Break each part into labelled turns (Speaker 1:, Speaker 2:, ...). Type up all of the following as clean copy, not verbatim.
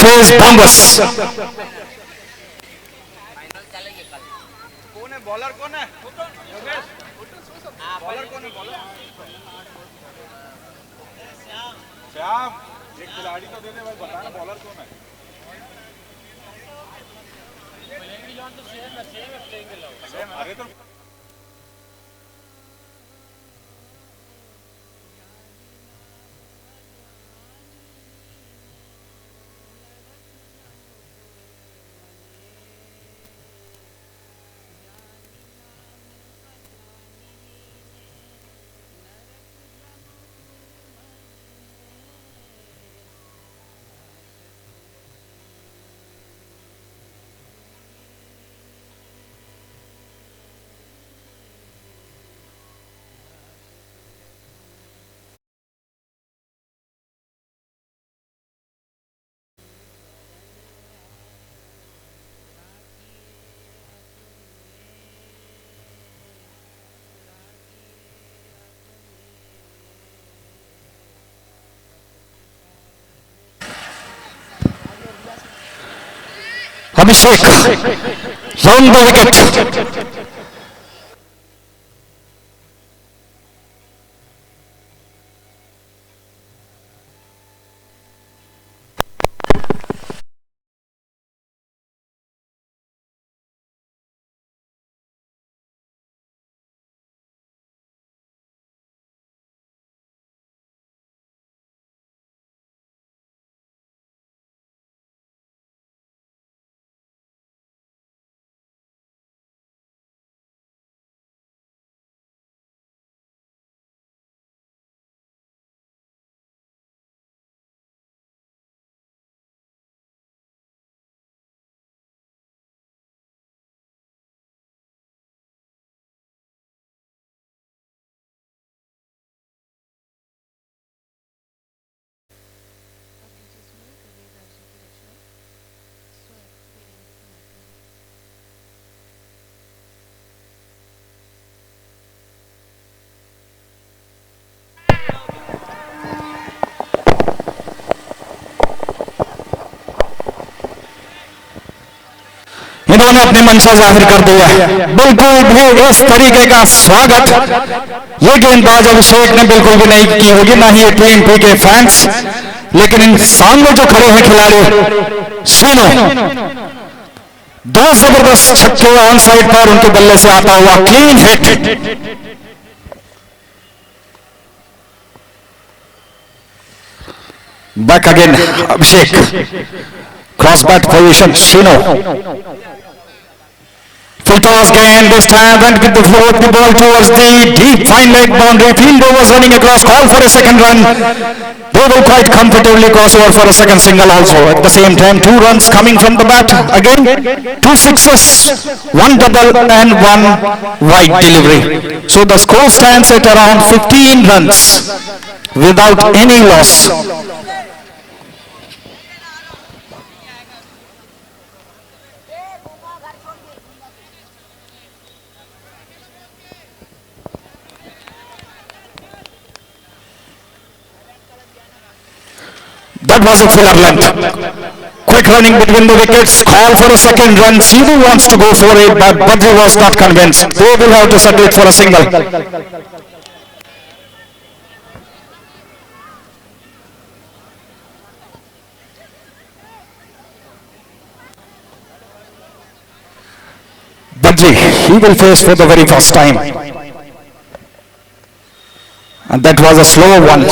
Speaker 1: face Bombers.
Speaker 2: कौन है bowler, कौन है बॉलर, कौन है बॉलर? श्याम, एक खिलाड़ी तो दे दे भाई, बता ना बॉलर कौन है? अरे तो
Speaker 1: Abhishek round the wicket. इन्होंने अपने मंशा जाहिर कर दिया, बिल्कुल भी इस तरीके का स्वागत ये गेंदबाज अभिषेक ने बिल्कुल भी नहीं की होगी, ना ही टीएमपी के फैंस। लेकिन इन सामने जो खड़े हैं खिलाड़ी सुनो, दो जबरदस्त छक्के ऑन साइड पर उनके बल्ले से आता हुआ क्लीन हिट। बैक अगेन अभिषेक, क्रॉस बैट पोजिशन सुनो, full toss again, this time went with the flow of the ball towards the deep fine leg boundary. Fielder was running across, call for a second run. They will quite comfortably cross over for a second single also. At the same time, 2 runs coming from the bat. Again, 2 sixes, 1 double and 1 wide delivery. So the score stands at around 15 runs without any loss. That was a filler length. Quick running between the wickets, call for a second run. Sivu wants to go for it, but Badri was not convinced. They will have to settle it for a single. Badri, he will face for the very first time. And that was a slow one.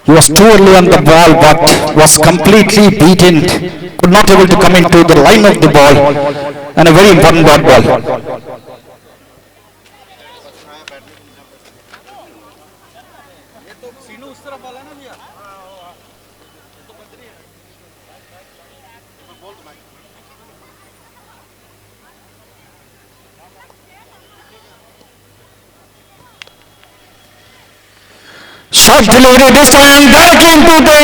Speaker 1: He was too early on the ball, but was completely beaten, could not able to come into the line of the ball, and a very important dot ball. Shot delivery this time directly into the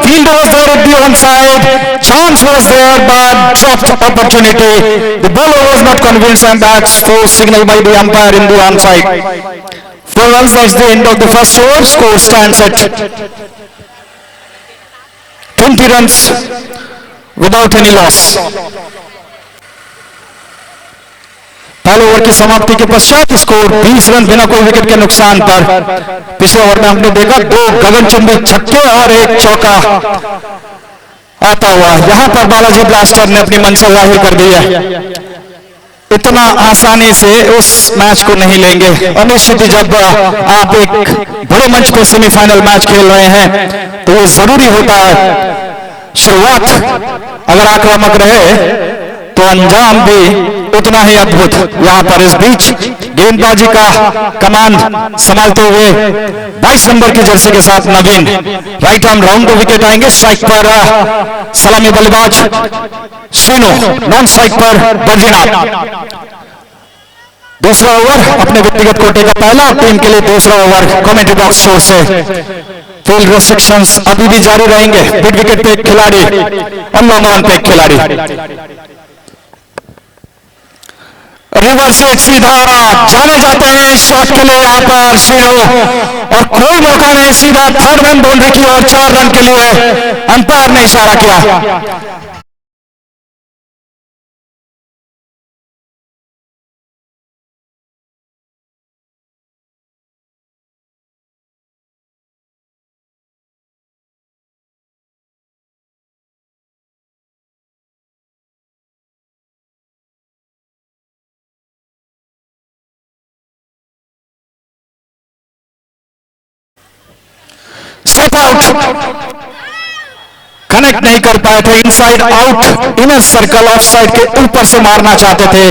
Speaker 1: fielder was there at the onside. Chance was there but dropped opportunity. The bowler was not convinced and that's for signal by the umpire in the onside. 4 runs, that's the end of the first over. Score stands at 20 runs without any loss. पहले over की समाप्ति के पश्चात score 20 run बिना कोई wicket के नुकसान पर। पिछले ओवर में हमने देखा 2 गगनचुंबी छक्के और 1 चौका आता हुआ। यहां पर बालाजी ब्लास्टर ने अपनी मंशा जाहिर कर दी है। इतना आसानी से उस मैच को नहीं लेंगे और निश्चित ही जब आप एक बड़े मंच पर सेमीफाइनल मैच खेल रहे हैं तो ये जरूरी होता है। शुरुआत अगर आक्रामक रहे तो अंजाम भी उतना ही अद्भुत। यहां पर इस बीच गेंदबाजी का कमान संभालते हुए 22 नंबर की जर्सी के साथ Naveen right arm round the wicket आएंगे। स्ट्राइक पर सलामी बल्लेबाज सीनो, नॉन स्ट्राइक पर बद्रीनाथ। दूसरा ओवर अपने व्यक्तिगत कोटे का पहला और टीम के लिए दूसरा ओवर कमेंट्री बॉक्स छोर से। फील्ड रेस्ट्रिक्शंस अभी भी जारी रहेंगे। मिड विकेट पे एक खिलाड़ी और लॉन्ग ऑन पे एक खिलाड़ी। रिवर्स स्विच सीधा जाने जाते हैं शॉट के लिए यहां पर सीनो और कोई मौका नहीं। सीधा 3rd मैन बाउंड्री की और 4 रन के लिए अंपायर ने इशारा किया। स्टेप आउट कनेक्ट नहीं कर पाए थे। Inside out inner circle of side के ऊपर से मारना चाहते थे।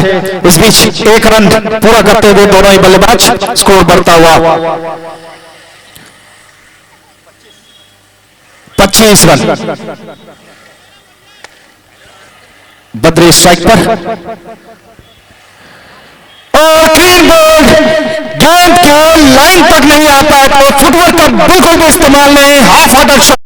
Speaker 1: इस बीच 1 रन पूरा करते हुए दोनों ही बल्लेबाज स्कोर बढ़ता हुआ 25 रन। बद्री स्ट्राइक पर और क्लीन बोल्ड। गेंद के लाइन तक नहीं आ पाए तो फुटवर्क का बिल्कुल भी इस्तेमाल नहीं। Half hearted shot.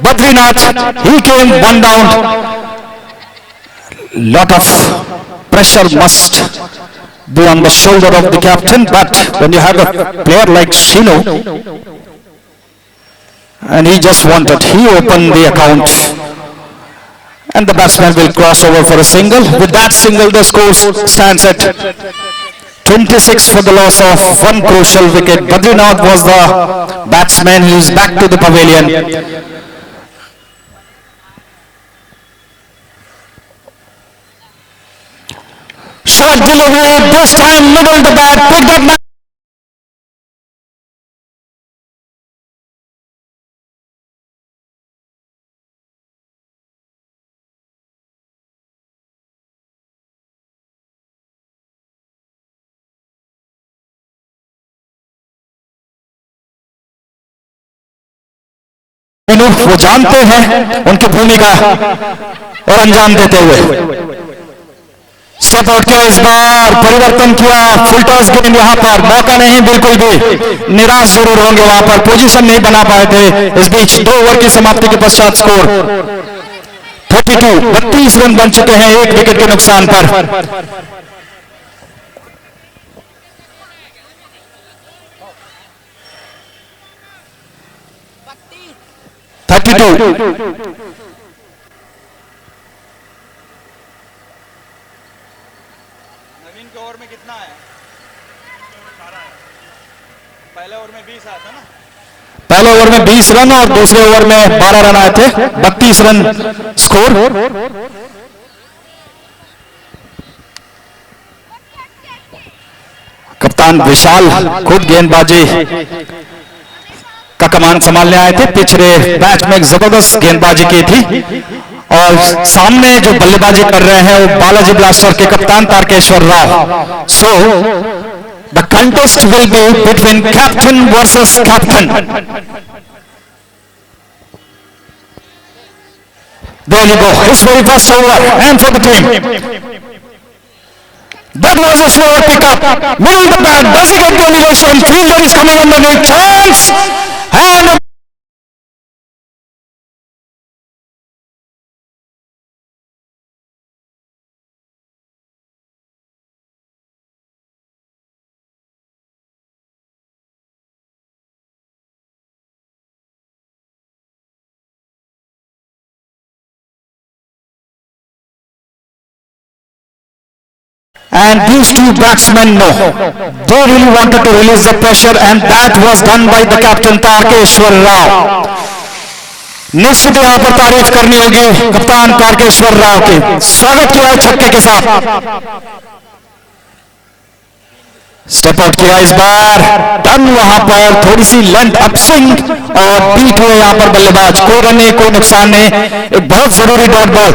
Speaker 1: Badrinath, he came one down. Lot of pressure must be on the shoulder of the captain, but when you have a player like Shino, and he just wanted, he opened the account, and the batsman will cross over for a single. With that single, the score stands at 26 for the loss of one crucial wicket. Badrinath was the batsman. He is back to the pavilion. Short delivery, this time middle the bat, picked up. वो जानते हैं उनकी भूमिका और अंजाम देते हुए step out किया। इस बार परिवर्तन किया, फुल टॉस गेंद यहां पर मौका नहीं, बिल्कुल भी निराश जरूर होंगे, वहां पर पोजीशन नहीं बना पाए थे। इस बीच 2 ओवर की समाप्ति के पश्चात स्कोर 32 रन बन चुके हैं 1 विकेट के नुकसान पर।
Speaker 2: नवीन के ओवर में कितना है? पहले ओवर में 20 आया था ना?
Speaker 1: पहले ओवर में 20 रन और दूसरे ओवर में 12 रन आए थे। 32 रन स्कोर। कप्तान विशाल खुद गेंदबाजी का कमान संभालने आए थे। पिछले मैच में एक जबरदस्त गेंदबाजी की थी और सामने जो बल्लेबाजी कर रहे हैं वो बालाजी ब्लास्टर के कप्तान Tarakeshwar Rao. So the contest will be between captain versus captain. There you go. His very first over and for the team. That was a slower pickup. Middle the bat. Does he get the elevation? Fielder is coming underneath. Chance. And these two batsmen know. They really wanted to release the pressure and that was done by the captain Tarkeshwar Rao. निश्चित यहां पर तारीफ करनी होगी कप्तान तारकेश्वर राव की। स्वागत किया है छक्के के साथ। स्टेप आउट किया इस बार। टर्न वहां पर थोड़ी सी लेंथ अपस्विंग और बीट हुए यहां पर बल्लेबाज। कोई रन नहीं, कोई नुकसान नहीं। एक बहुत जरूरी डॉट बॉल।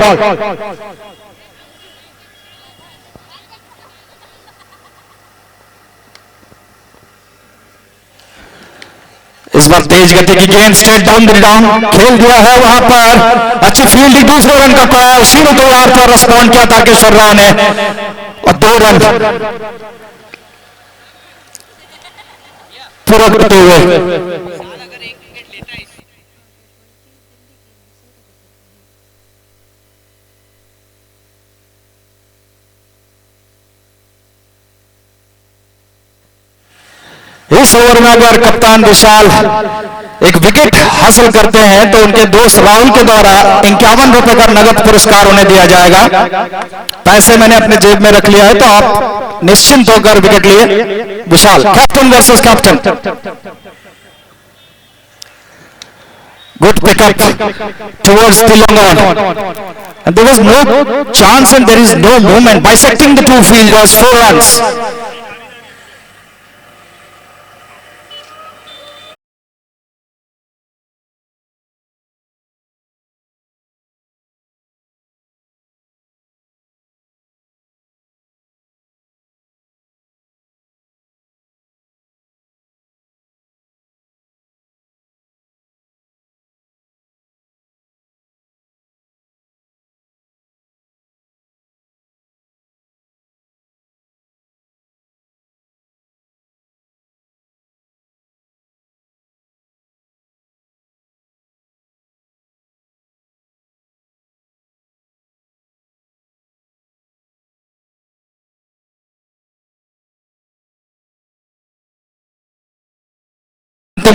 Speaker 1: इस बार तेज गति की गेंद स्ट्रेट डाउन खेल दिया है वहां पर। अच्छी फील्डिंग, दूसरे रन का कॉल। शीरो तैयार था, रिस्पॉन्ड किया तारकेश्वर राव ने और 2 रन पूरा करते हुए। इस ओवर में अगर कप्तान विशाल एक विकेट हासिल करते हैं तो उनके दोस्त राहुल के द्वारा 51 रुपए का नगद पुरस्कार उन्हें दिया जाएगा। पैसे मैंने अपने जेब में रख लिया है तो आप निश्चिंत होकर विकेट लिए। विशाल captain versus captain. Good pickup towards the long on and there was no chance and there is no movement bisecting the two fielders. 4 runs.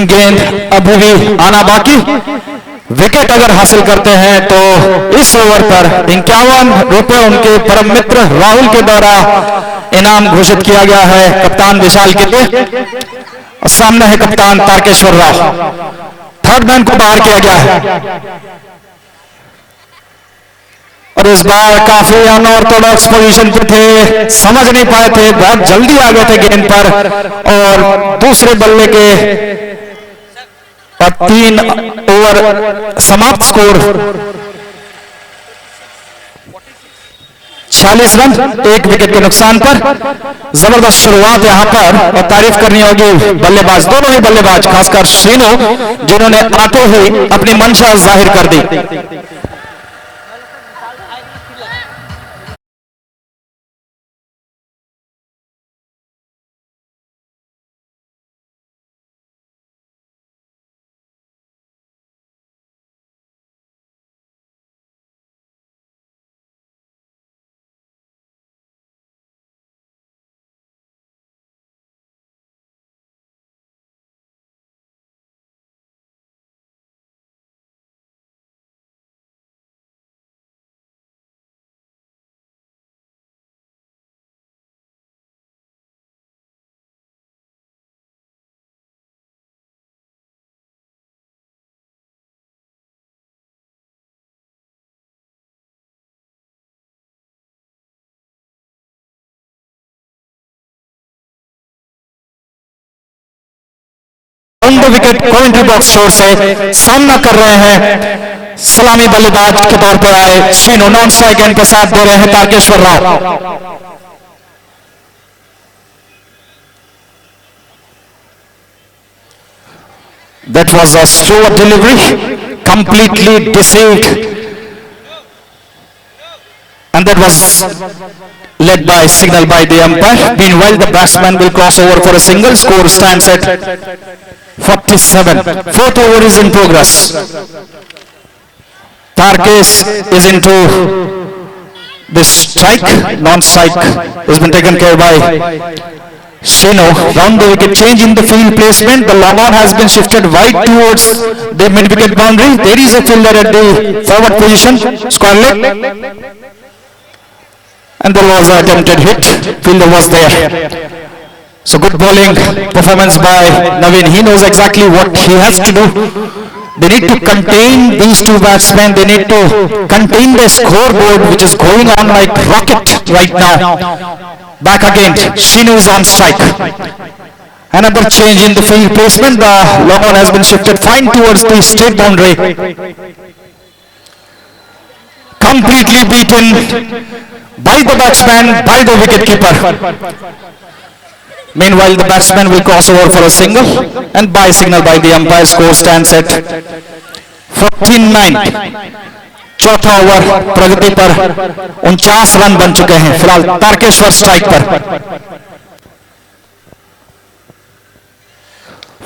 Speaker 1: गेंद अभी भी आना बाकी। विकेट अगर हासिल करते हैं तो इस ओवर पर 51 रुपए उनके परम मित्र राहुल के द्वारा इनाम घोषित किया गया है कप्तान विशाल के लिए। और सामने है कप्तान तारकेश्वर राव। थर्ड मैन को बाहर किया गया है और इस बार काफी अनऑर्थोडॉक्स पोजीशन पे थे, समझ नहीं पाए थे, बहुत जल्दी आ गए थे गेंद पर और दूसरे बल्ले के और 3 ओवर समाप्त। स्कोर 46 रन 1 विकेट के नुकसान पर। जबरदस्त शुरुआत यहां पर और तारीफ करनी होगी बल्लेबाज, दोनों ही बल्लेबाज, खासकर श्रीनो जिन्होंने आते ही अपनी मंशा जाहिर कर दी। On the wicket commentary box छोर से सामना कर रहे हैं सलामी बल्लेबाज के तौर पर आए श्रीनु, नॉन स्ट्राइक एंड के साथ दे रहे हैं Tarkeshwar Rao. That was a slow delivery, completely deceived, and that was led by signal by the umpire. Meanwhile, the batsman will cross over for a single. Score stands at 47. Fourth over is in progress. Tarkesh is into this strike. Non-strike has been taken care by Shino. Round the wicket, change in the field placement. The long on has been shifted wide towards the mid-wicket boundary. There is a fielder at the forward position, square leg, and there was an attempted hit. Fielder was there. So good bowling performance by Naveen. He knows exactly what he has to do. They need to contain these two batsmen. They need to contain the scoreboard, which is going on like rocket right now. Back again, Shinu is on strike. Another change in the field placement. The long on has been shifted fine towards the straight boundary. Completely beaten by the batsman, by the wicketkeeper. Meanwhile, the batsman will cross over for a single, and by signal by the umpire, score stands at 49. चौथा over प्रगति पर 49 run बन चुके हैं फिलहाल Tarkeshwar strike पर।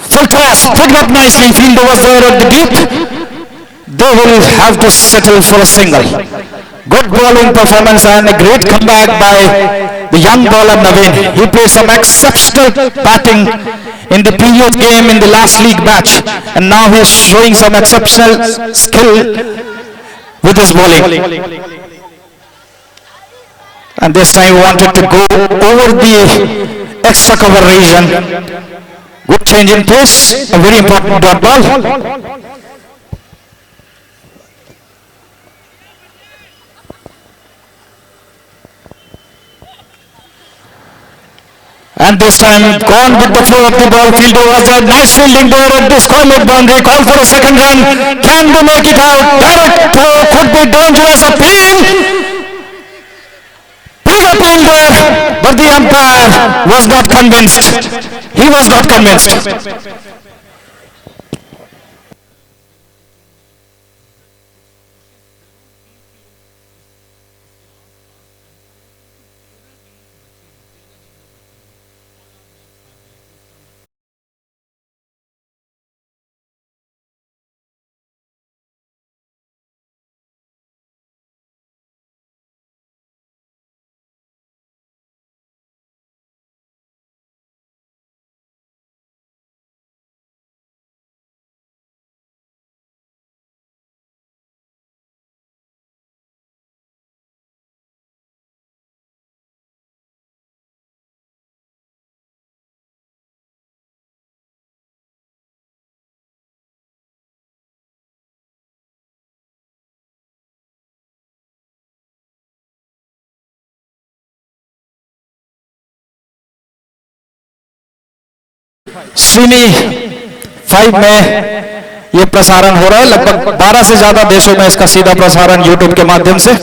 Speaker 1: Full toss, picked up nicely, fielder was there at the deep. They will have to settle for a single. Good bowling performance and a great comeback by the young bowler Naveen. He played some exceptional batting in the previous game in the last league match, and now he is showing some exceptional skill with his bowling. And this time he wanted to go over the extra cover region. Good change in pace, a very important dot ball. And this time gone with the flow of the ball. Fielder was there. Nice fielding there at the square leg boundary. Call for a second run. Can they make it out? Direct throw could be dangerous. Appeal. Big appeal there. But the umpire was not convinced. He was not convinced. Srini 5 में ये प्रसारण हो रहा है। लगभग 12 से ज्यादा देशों में इसका सीधा प्रसारण YouTube के माध्यम से,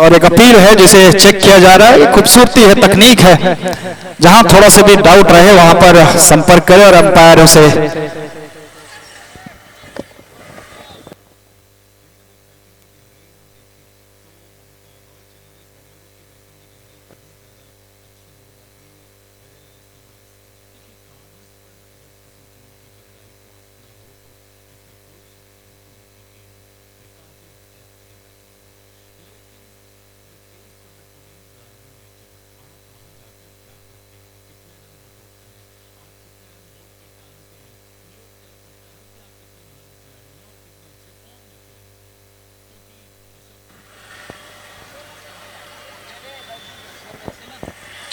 Speaker 1: और एक अपील है जिसे चेक किया जा रहा है। ये खूबसूरती है, तकनीक है। जहां थोड़ा सा भी डाउट रहे वहां पर संपर्क करें और अंपायर से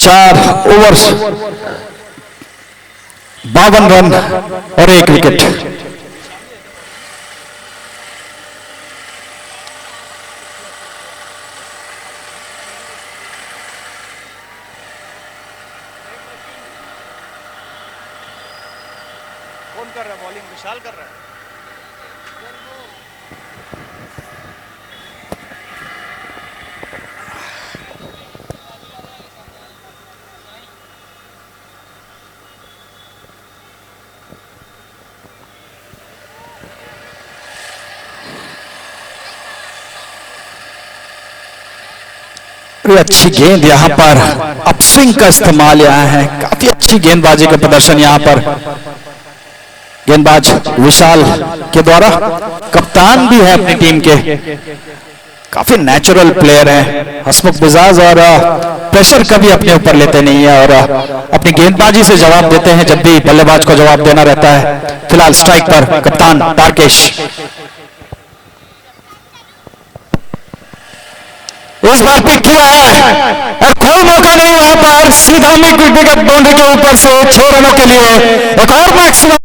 Speaker 1: चार ओवर्स 52 रन और 1 विकेट।
Speaker 2: कौन कर रहा है बॉलिंग? विशाल कर रहा है।
Speaker 1: अच्छी गेंद यहाँ पर अपस्विंग का इस्तेमाल यहाँ है, काफी अच्छी गेंदबाजी का प्रदर्शन यहाँ पर गेंदबाज विशाल के द्वारा। कप्तान भी है अपनी टीम के, काफी नेचुरल प्लेयर हैं हसमुख मिजाज और प्रेशर कभी अपने ऊपर लेते नहीं है और अपनी गेंदबाजी से जवाब देते हैं जब भी बल्लेबाज को जवाब देना रहता है। फिलहाल स्ट्राइक पर कप्तान तारकेश। इस बार पिक किया है और कोई मौका नहीं वहां पर, सीधा मिड विकेट बाउंड्री के ऊपर से 6 रनों के लिए एक और मैक्सिमम।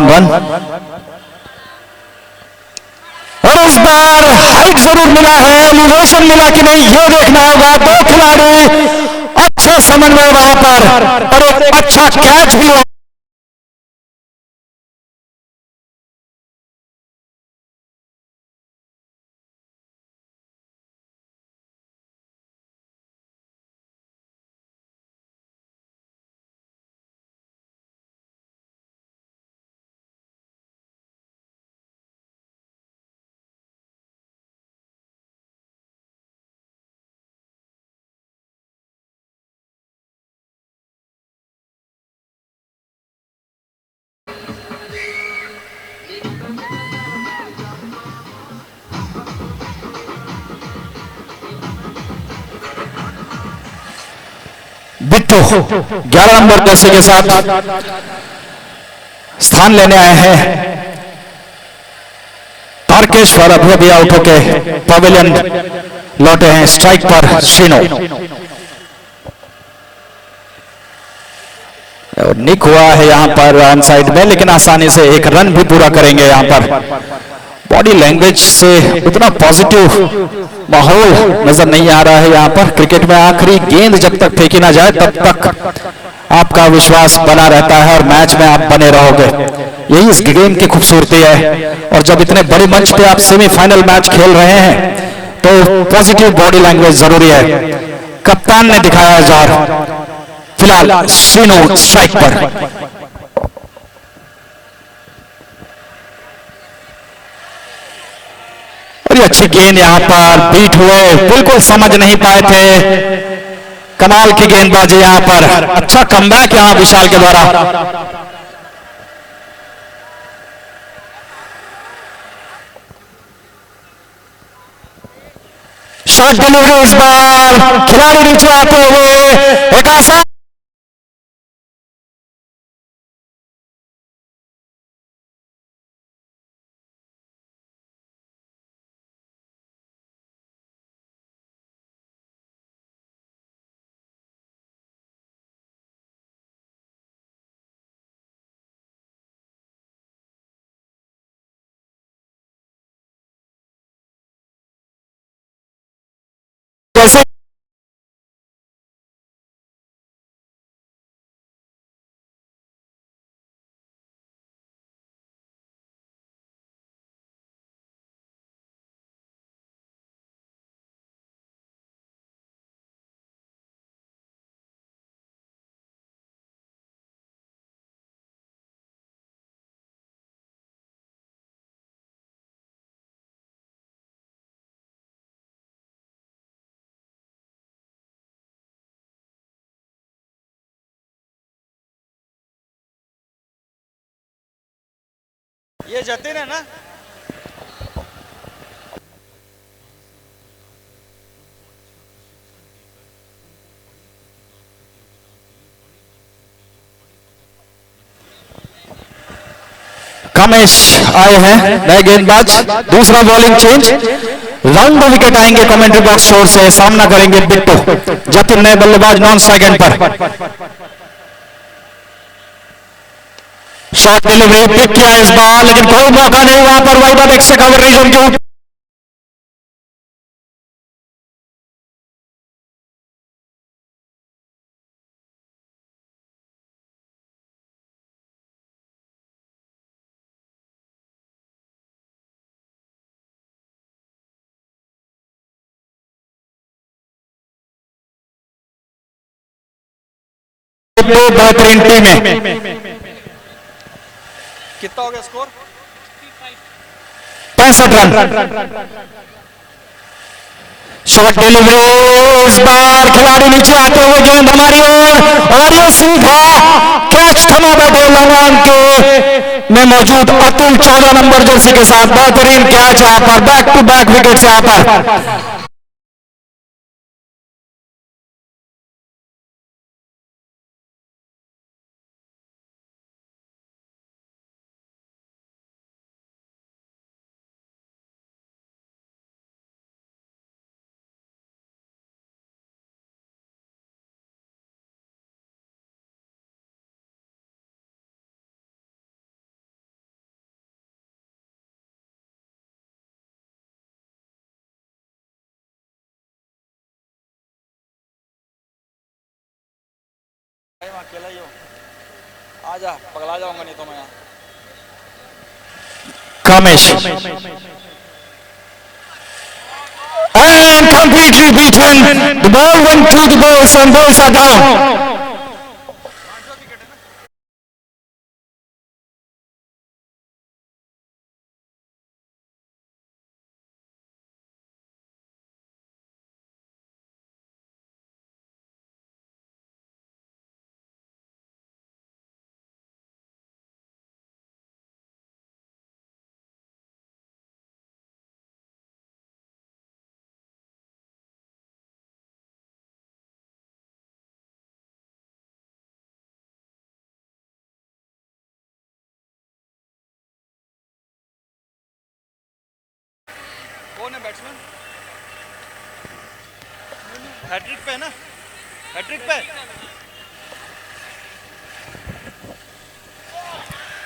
Speaker 1: रन और इस बार हाइट जरूर मिला है, एलिवेशन मिला कि नहीं ये देखना होगा। 2 खिलाड़ी, अच्छा समन्वय वहां पर और एक अच्छा कैच भी। बिट्टू 11 नंबर जर्सी के साथ स्थान लेने आए हैं। तारकेश्वर अभी भी आउट होके पवेलियन लौटे हैं। स्ट्राइक पर श्रीनो और निक हुआ है यहां पर ऑन साइड में, लेकिन आसानी से एक रन भी पूरा करेंगे। यहां पर बॉडी लैंग्वेज से उतना पॉजिटिव माहौल नजर नहीं आ रहा है यहां पर। क्रिकेट में आखिरी गेंद जब तक फेंकी ना जाए तब तक आपका विश्वास बना रहता है और मैच में आप बने रहोगे। यही इस गेम की खूबसूरती है। और जब इतने बड़े मंच पे आप सेमीफाइनल मैच खेल रहे हैं तो पॉजिटिव बॉडी लैंग्वेज जरूरी है। कप्तान ने दिखाया जार। फिलहाल श्रीनो स्ट्राइक पर। अच्छी गेंद यहां पर बीट हुए, बिल्कुल समझ नहीं पाए थे। कमाल की गेंदबाजी यहां पर, अच्छा कमबैक यहां विशाल के द्वारा। शॉट डिलीवरी इस बार खिलाड़ी नीचे आते हुए एक आसान जैसे
Speaker 2: ये जतिन है ना?
Speaker 1: कमेश आए हैं नए गेंदबाज, दूसरा bowling change, round the wicket आएंगे कमेंट्री बॉक्स छोर से, सामना करेंगे बिट्टू। जतिन नए बल्लेबाज नॉन स्ट्राइक एंड पर। शॉर्ट डिलीवरी पिक किया इस बार, लेकिन कोई मौका नहीं वहां पर, wide off extra cover region के ऊपर बेहतरीन टीम है।
Speaker 2: कितना हो गया स्कोर?
Speaker 1: 65 रन। शॉर्ट डिलीवरी इस बार, खिलाड़ी नीचे आते हुए गेंद हमारी ओर, और ये सीधा कैच थमा बैठे लंगान के में मौजूद अतुल 14 नंबर जर्सी के साथ। बेहतरीन कैच यहाँ पर, बैक टू बैक विकेट यहाँ पर।
Speaker 2: मैं अकेला ही हूँ, आ जा, पगला जाऊंगा नहीं तो मैं यहाँ।
Speaker 1: Kamesh and completely beaten. The ball went to the balls and balls are down.
Speaker 2: कौन है बैट्समैन? हैट्रिक पे है ना, हैट्रिक पे।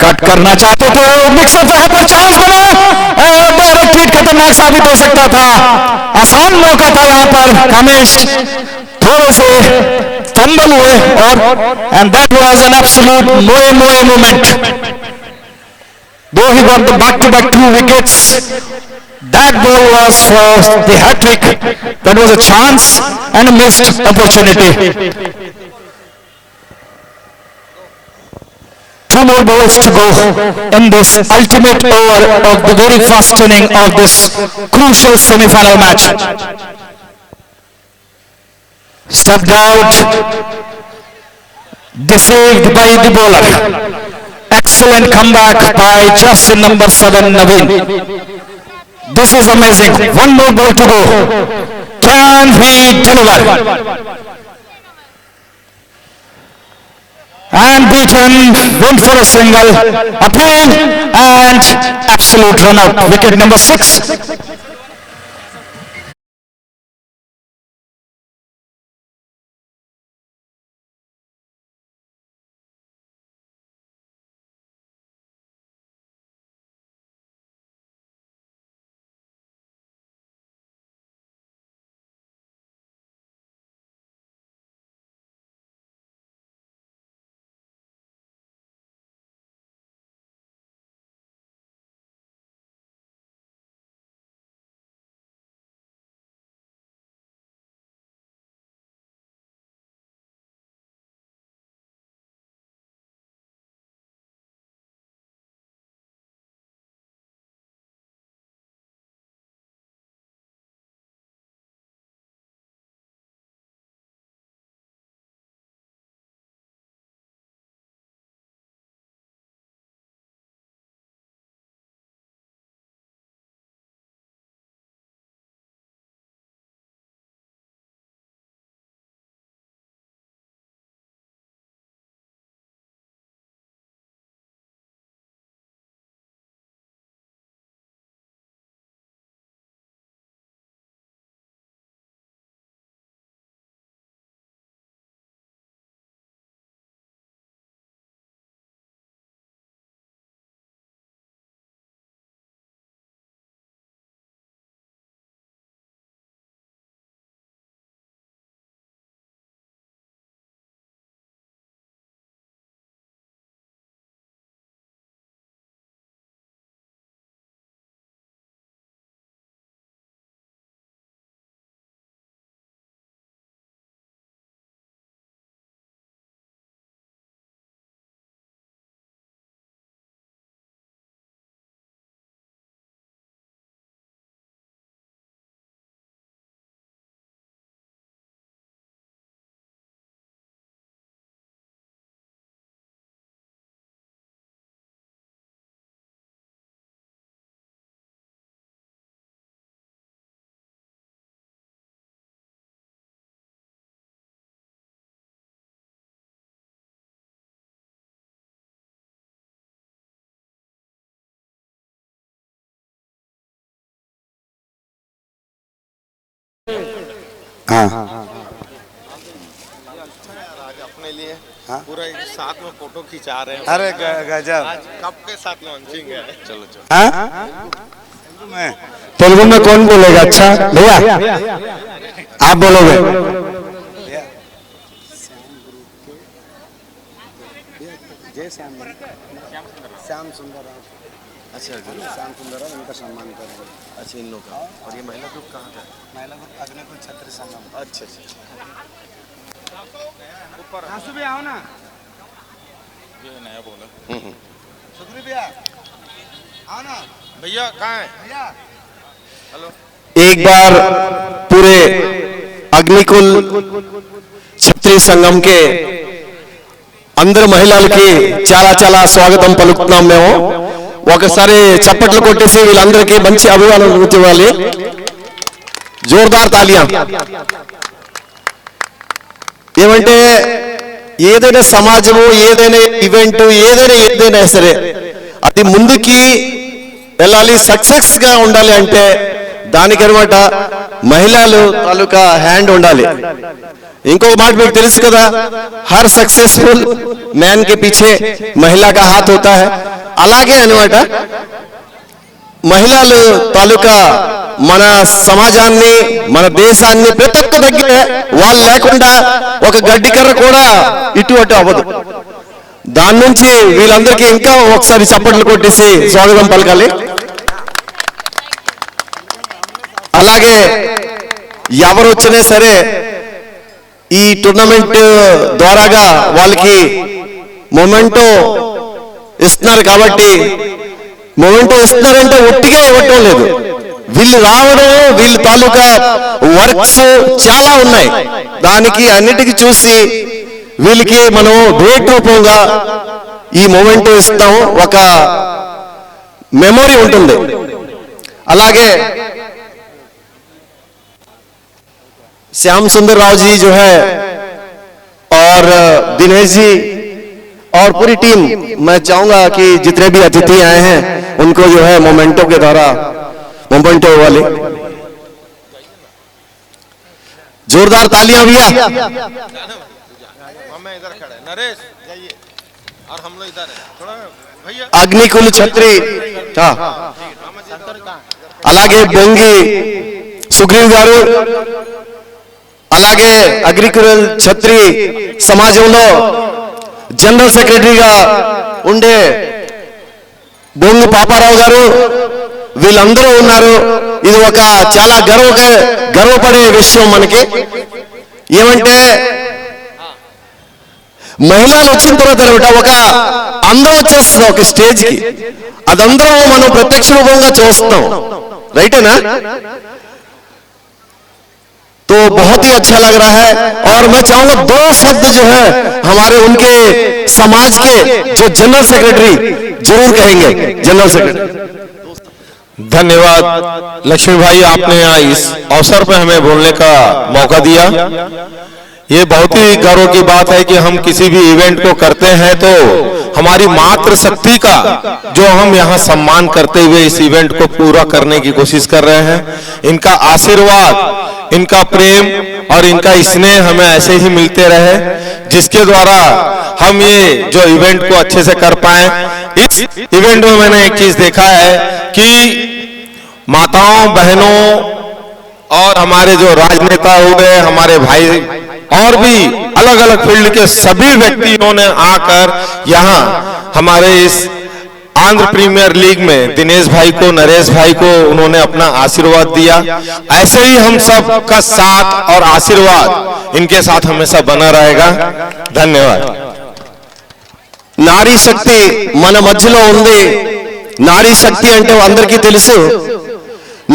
Speaker 1: कट करना चाहते थे, मिक्सअप यहाँ पर चांस बना और डायरेक्ट हिट खतरनाक साबित हो सकता था। आसान मौका था यहाँ पर, कमेश थोड़े से फंबल हुए और and that was an absolute मोए मोए moment. Though he got the back-to-back 2 wickets, that ball was for the hat-trick. That was a chance and a missed opportunity. 2 more balls to go in this ultimate over of the very first inning of this crucial semi-final match. Stepped out, deceived by the bowler. Excellent comeback by Justin number 7 Naveen. This is amazing. 1 more ball to go. Can he deliver? And beaten, went for a single, appeal and absolute run out. Wicket number 6. हाँ
Speaker 3: अपने लिए पूरा एक साथ में photo खिंचा रहे हैं।
Speaker 4: अरे गजब।
Speaker 3: आज कप के साथ लॉन्चिंग है। चलो चलो।
Speaker 1: हाँ तेलुगु में कौन बोलेगा? अच्छा भैया आप बोलोगे।
Speaker 4: श्याम सुंदर
Speaker 3: अच्छा
Speaker 4: श्याम सुंदर उनका सम्मान करेंगे।
Speaker 3: अच्छा इन लोग का। और ये महिला ग्रुप कहाँ का है?
Speaker 4: महिला ग्रुप अग्निकुल छत्री संगम।
Speaker 3: अच्छा अच्छा
Speaker 4: आंसू भी आओ ना।
Speaker 2: ये नया बोला
Speaker 4: सुग्री भैया आओ ना।
Speaker 3: भैया कहाँ है?
Speaker 4: भैया
Speaker 3: हेलो।
Speaker 5: एक बार पूरे అగ్నికుల్ క్షత్రియ సంఘం के అందరు మహిళలకి చాలా చాలా స్వాగతం పలుకుతున్నాం మేము. ఒకసారి చప్పట్లు కొట్టేసి వీళ్ళందరికీ మంచి అభివాదనలు ఇవ్వాలి. జోర్దార్ తాలియా. ఏమంటే ఏదైనా సమాజము ఏదైనా ఈవెంట్ ఏదైనా సరే అది ముందుకి వెళ్ళాలి, సక్సెస్ గా ఉండాలి అంటే దానికి అన్నమాట మహిళలు తాలూకా హ్యాండ్ ఉండాలి. ఇంకొక మాట మీకు తెలుసు కదా, హర్ సక్సెస్ఫుల్ మ్యాన్ కే పీछे మహిళా కా హాత్ హోతా హై. అలాగే అన్నమాట మహిళలు తాలూకా మన సమాజాన్ని మన దేశాన్ని ప్రతి ఒక్క దగ్గర వాళ్ళు లేకుండా ఒక గడ్డి కర్ర కూడా ఇటు అటు అవ్వదు. దాని నుంచి వీళ్ళందరికీ ఇంకా ఒకసారి చప్పట్లు కొట్టేసి స్వాగతం పలకాలి. అలాగే ఎవరు వచ్చినా సరే ఈ టోర్నమెంట్ ద్వారాగా వాళ్ళకి మొమెంటో ఇస్తున్నారు కాబట్టి, మొమెంటో ఇస్తున్నారంటే ఒట్టిగా ఇవ్వటం లేదు, వీళ్ళు రావడం వీళ్ళ తాలూకా వర్క్స్ చాలా ఉన్నాయి. దానికి అన్నిటికీ చూసి వీళ్ళకి మనం భేట్ రూపంగా ఈ మొమెంటో ఇస్తాం, ఒక మెమొరీ ఉంటుంది. అలాగే श्याम सुंदर राव जी जो है और दिनेश जी और पूरी टीम, मैं चाहूंगा कि जितने भी अतिथि आए हैं उनको जो है मोमेंटो के द्वारा मोमेंटो वाले जोरदार तालियां भैया.
Speaker 3: मैं इधर खड़ा है। नरेश जाइए और हम लोग इधर है थोड़ा भैया.
Speaker 5: अग्निकुल छत्री అలాగే బొంగి సుగ్రీవ్ గారు, అలాగే అగ్రికల్చర్ క్షత్రి సమాజంలో జనరల్ సెక్రటరీగా ఉండే బొంగు పాపారావు గారు, వీళ్ళందరూ ఉన్నారు. ఇది ఒక చాలా గర్వపడే విషయం మనకి. ఏమంటే మహిళలు వచ్చిన తర్వాత ఒక అందం వచ్చేస్తుంది ఒక స్టేజ్ కి, అదందరం మనం ప్రత్యక్ష రూపంగా చూస్తాం. రైటేనా? तो बहुत ही अच्छा लग रहा है. और मैं चाहूंगा 2 शब्द जो है हमारे उनके समाज के जो जनरल सेक्रेटरी जरूर कहेंगे. General secretary.
Speaker 6: धन्यवाद लक्ष्मी भाई, आपने इस अवसर पर हमें बोलने का मौका दिया. ये बहुत ही गर्व की बात है कि हम किसी भी इवेंट को करते हैं तो हमारी मातृशक्ति का जो हम यहाँ सम्मान करते हुए इस इवेंट को पूरा करने की कोशिश कर रहे हैं. इनका आशीर्वाद, इनका प्रेम और इनका स्नेह हमें ऐसे ही मिलते रहे, जिसके द्वारा हम ये जो इवेंट को अच्छे से कर पाए. इस इवेंट में मैंने एक चीज देखा है कि माताओं बहनों और हमारे जो राजनेता हुए, हमारे भाई और भी अलग अलग फील्ड के सभी व्यक्तियों ने आकर यहाँ हमारे इस आंध्र प्रीमियर लीग में दिनेश भाई को, नरेश भाई को उन्होंने अपना आशीर्वाद दिया. ऐसे ही हम सब का साथ और आशीर्वाद इनके साथ हमेशा बना रहेगा. धन्यवाद.
Speaker 5: నారీ శక్తి మన మధ్యలో ఉంది. నారీ శక్తి అంటే అందరికీ తెలుసు.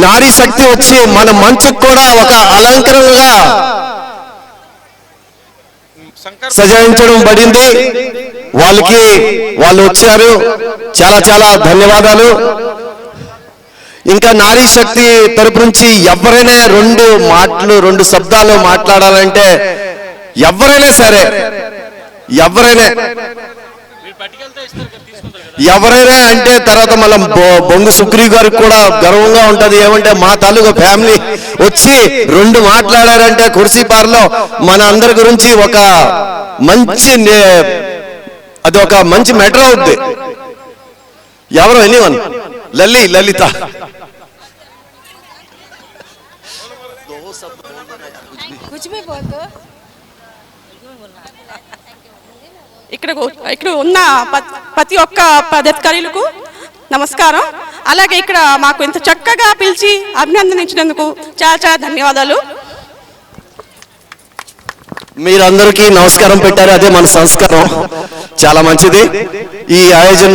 Speaker 5: నారీ శక్తి వచ్చి మన మంచుకు కూడా ఒక అలంకరణగా సజాయించడం పడింది. వాళ్ళు వచ్చారు, చాలా చాలా ధన్యవాదాలు. ఇంకా నారీ శక్తి తరపు నుంచి ఎవరైనా 2 శబ్దాలు మాట్లాడాలంటే ఎవరైనా సరే, ఎవరైనా అంటే తర్వాత మళ్ళీ బొంగు సుగ్రీ గారికి కూడా గర్వంగా ఉంటది. ఏమంటే మా తాలూకా ఫ్యామిలీ వచ్చి 2 మాట్లాడారంటే కుర్సీ పార్లో మన అందరి గురించి ఒక మంచి అది ఒక మంచి మెటర్ అవుద్ది. ఎవరు ఎనీవన్ లలిత
Speaker 7: ఇక్కడ ఉన్న ప్రతి ఒక్క పదాధికారులకు నమస్కారం. అలాగే ఇక్కడ మాకు ఇంత చక్కగా పిలిచి అభినందించినందుకు చాలా చాలా ధన్యవాదాలు.
Speaker 5: మీరందరికీ నమస్కారం పెట్టారు, అదే మన సంస్కారం. చాలా మంచిది. ఈ ఆయోజన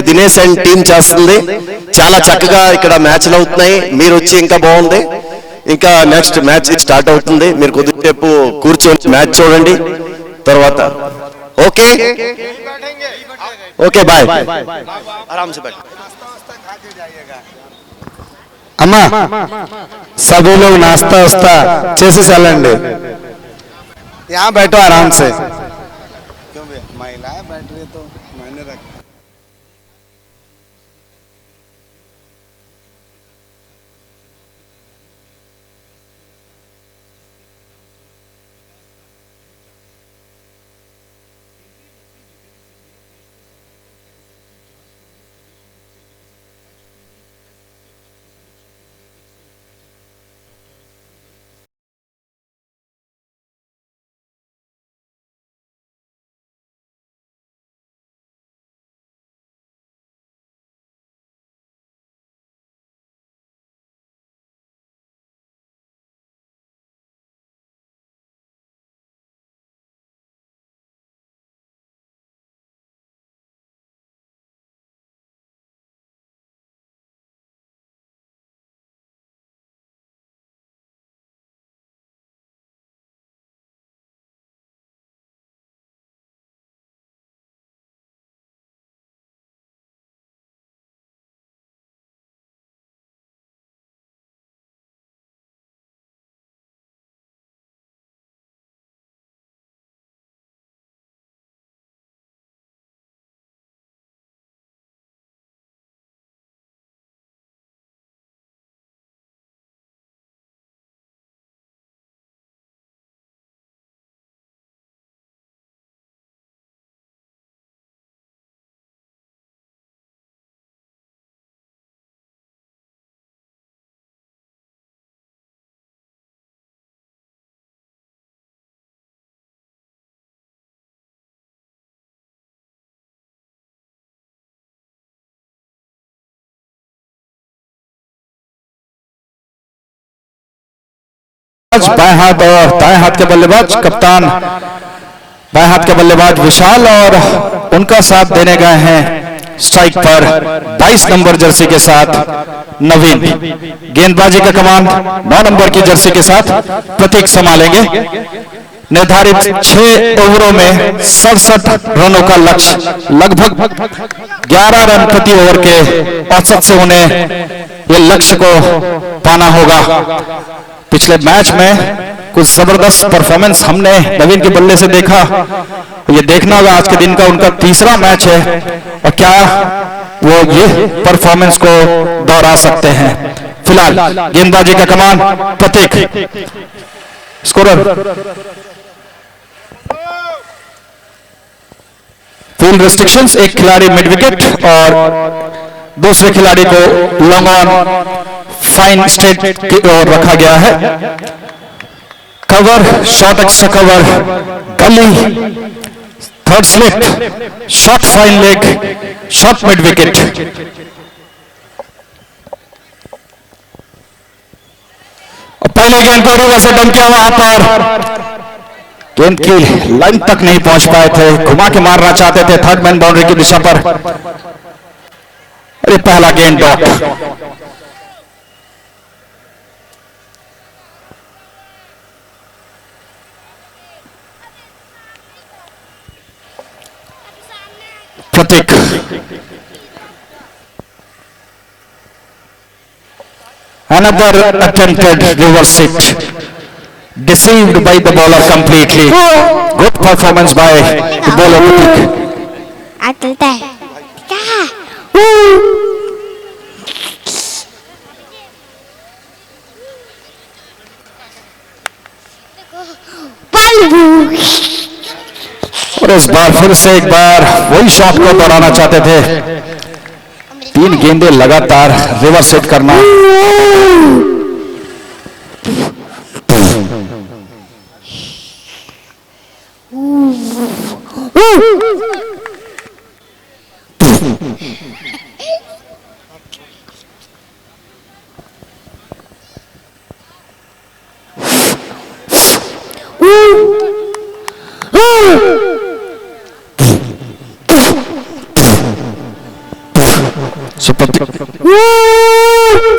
Speaker 5: దినేష్ అండ్ టీం చేస్తుంది. చాలా చక్కగా ఇక్కడ మ్యాచ్లు అవుతున్నాయి. మీరు వచ్చి ఇంకా బాగుంది. ఇంకా నెక్స్ట్ మ్యాచ్ స్టార్ట్ అవుతుంది. మీరు కొద్దిసేపు కూర్చొని మ్యాచ్ చూడండి. తర్వాత ఓకే ఓకే బాయ్. ఆరామ్ से बैठ.
Speaker 1: అమ్మా सभी लोग नाश्ता वास्ता చేసేసి వెళ్ళండి. यहाँ बैठो आराम से.
Speaker 4: क्यों भैया महिलाएं बैठ रही तो मैंने रखा.
Speaker 1: बाएं हाथ और दाएं हाथ के बल्लेबाज कप्तान बाएं हाथ के बल्लेबाज विशाल और उनका साथ देने गए हैं स्ट्राइक पर 22 नंबर जर्सी के साथ नवीन। गेंदबाजी का कमान 9 नंबर की जर्सी के साथ प्रतीक संभालेंगे। निर्धारित 6 ओवरों में 67 रनों का लक्ष्य, लगभग 11 रन प्रति ओवर के औसत से उन्हें ये लक्ष्य को पाना होगा। पिछले मैच में कुछ जबरदस्त परफॉर्मेंस हमने नवीन के बल्ले से देखा। ये देखना होगा आज के दिन का उनका तीसरा मैच है और क्या वो ये परफॉर्मेंस को दोहरा सकते हैं। फिलहाल गेंदबाजी का कमान प्रतीक। स्कोरर फील्ड रेस्ट्रिक्शंस, एक खिलाड़ी मिड विकेट और दूसरे खिलाड़ी को लॉन्ग ऑन फाइन स्ट्रेट की ओर रखा गया है। कवर, शॉट अच्छा कवर, गली, third slip, shot fine leg, shot mid wicket. पहले गेंद पर वैसे डन किया वहां पर गेंद की लाइन तक नहीं पहुंच पाए थे, घुमा के मारना चाहते थे थर्ड मैन बाउंड्री की दिशा पर। अरे पहला गेंद dot. Prateek another attempted reverse hit, deceived by the bowler completely. Good performance by the bowler Pratik. इस बार फिर से एक बार वही शॉट को दोहराना चाहते थे। 3 गेंदें लगातार रिवर्स हिट करना।